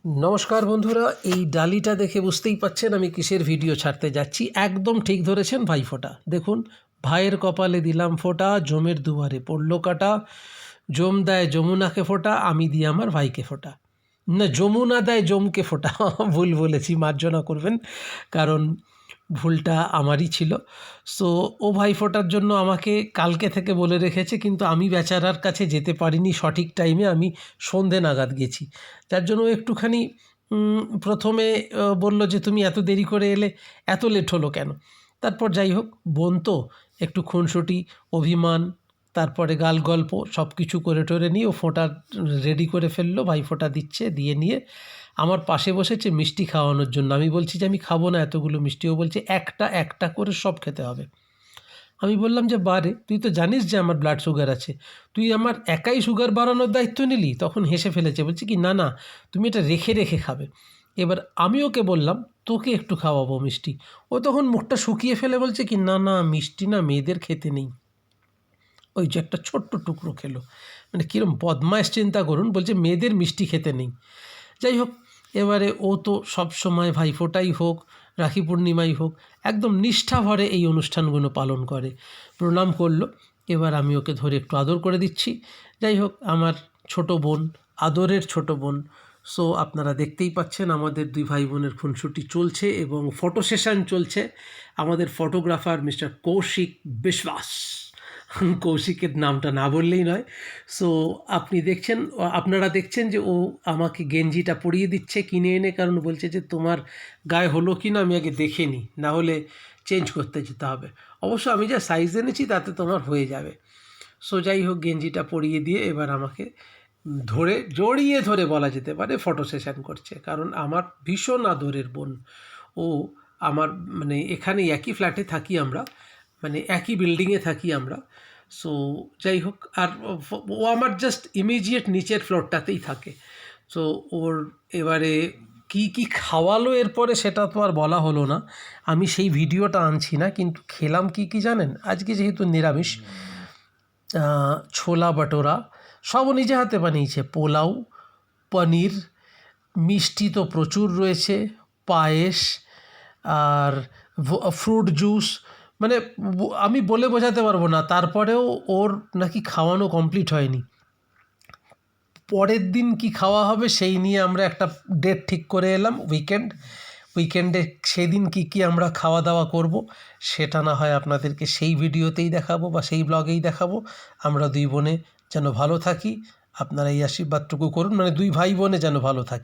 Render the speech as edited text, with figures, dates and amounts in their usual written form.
नमस्कार बंधुरा डालीटा देखे बुझतेई पाच्छेन आमी किसेर भिडियो छाड़ते जाচ্ছি। एकदम ठीक धरेছেন भाईफोঁটা। देखुन भाइয়ের कपाले दिलाम फोटा, जमेर दुआरे पड़लो काटा। जम देय যমুনাকে फोटा, आमी दिई आमार भाईके फोटा। ना যমুনা देय जमके फोटा भूल बोलेছি, मार्जना करबेन कारण ভুলটা আমারই ছিল। সো ও ভাইফোঁটার জন্য আমাকে কালকে থেকে বলে রেখেছে, কিন্তু আমি বেচারার কাছে যেতে পারিনি সঠিক টাইমে। আমি সন্ধে নাগাদ গেছি, যার জন্য ও একটুখানি প্রথমে বলল যে তুমি এত দেরি করে এলে, এত লেট হলো কেন। তারপর যাই হোক, বোন তো একটু খুনসুটি, অভিমান, তারপরে গাল গল্প সব কিছু করে টোরে নিয়ে ও ফোঁটা রেডি করে ফেললো। ভাইফোঁটা দিচ্ছে, দিয়ে নিয়ে আমার পাশে বসেছে মিষ্টি খাওয়ানোর জন্য। আমি বলছি যে আমি খাবো না এতগুলো মিষ্টি। ও বলছে একটা একটা করে সব খেতে হবে। আমি বললাম যে বারে, তুই তো জানিস যে আমার ব্লাড সুগার আছে, তুই আমার একাই সুগার বাড়ানোর দায়িত্ব নিলি। তখন হেসে ফেলেছে, বলছে কি না না, তুমি এটা রেখে রেখে খাবে। এবার আমি ওকে বললাম তোকে একটু খাওয়াবো মিষ্টি। ও তখন মুখটা শুকিয়ে ফেলে বলছে কি না না, মিষ্টি না মেয়েদের খেতে নেই। ওই যে একটা ছোট্ট টুকরো খেলো, মানে কীরকম বদমাইশ চিন্তা করুন। বলছে মেয়েদের মিষ্টি খেতে নেই। যাই হোক, এবারে ও তো সব সময় ভাইফোঁটাই হোক, রাখি পূর্ণিমাই হোক, একদম নিষ্ঠা ভরে এই অনুষ্ঠানগুলো পালন করে। প্রণাম করলো। এবার আমি ওকে ধরে একটু আদর করে দিচ্ছি। যাই হোক, আমার ছোট বোন, আদরের ছোট বোন। সো আপনারা দেখতেই পাচ্ছেন আমাদের দুই ভাই বোনের খুনসুটি চলছে এবং ফটো সেশন চলছে। আমাদের ফটোগ্রাফার মিস্টার কৌশিক বিশ্বাস, কৌশিকের নামটা না বললেই নয়। সো আপনারা দেখছেন যে ও আমাকে গেঞ্জিটা পরিয়ে দিচ্ছে কিনে এনে, কারণ বলছে যে তোমার গায়ে হলো কি না আমি আগে দেখে নিই, না হলে চেঞ্জ করতে যেতে হবে। অবশ্য আমি যা সাইজ এনেছি তাতে তোমার হয়ে যাবে। সো যাই হোক, গেঞ্জিটা পরিয়ে দিয়ে এবার আমাকে জড়িয়ে ধরে বলা যেতে পারে ফটো সেশন করছে, কারণ আমার ভীষণ আদরের বোন। ও আমার মানে এখানে একই ফ্ল্যাটে থাকি আমরা, মানে একই বিল্ডিংয়ে থাকি আমরা। সো যাই হোক, আর ও আমার জাস্ট ইমিডিয়েট নিচের ফ্লোরটাতেই থাকে। সো ওর এবারে কি কি খাওয়ালো এরপরে সেটা তো আর বলা হলো না, আমি সেই ভিডিওটা আনছি না। কিন্তু খেলাম কি কি জানেন, আজকে যেহেতু নিরামিষ, ছোলা বাটোরা সব নিজে হাতে বানিয়েছে, পোলাও, পনির, মিষ্টি তো প্রচুর রয়েছে, পায়েস আর ফ্রুট জুস, মানে আমি বলে বোঝাতে পারবো না। তারপরেও ওর নাকি খাওয়ানো কমপ্লিট হয়নি। পরের দিন কি খাওয়া হবে সেই নিয়ে আমরা একটা ডেট ঠিক করে এলাম, উইকেন্ডে সেই দিন কী কী আমরা খাওয়া দাওয়া করব সেটা না হয় আপনাদেরকে সেই ভিডিওতেই দেখাবো বা সেই ব্লগেই দেখাবো। আমরা দুই বোনে যেন ভালো থাকি, আপনারা এই আশীর্বাদটুকু করুন, মানে দুই ভাই বোনে যেন ভালো থাকি।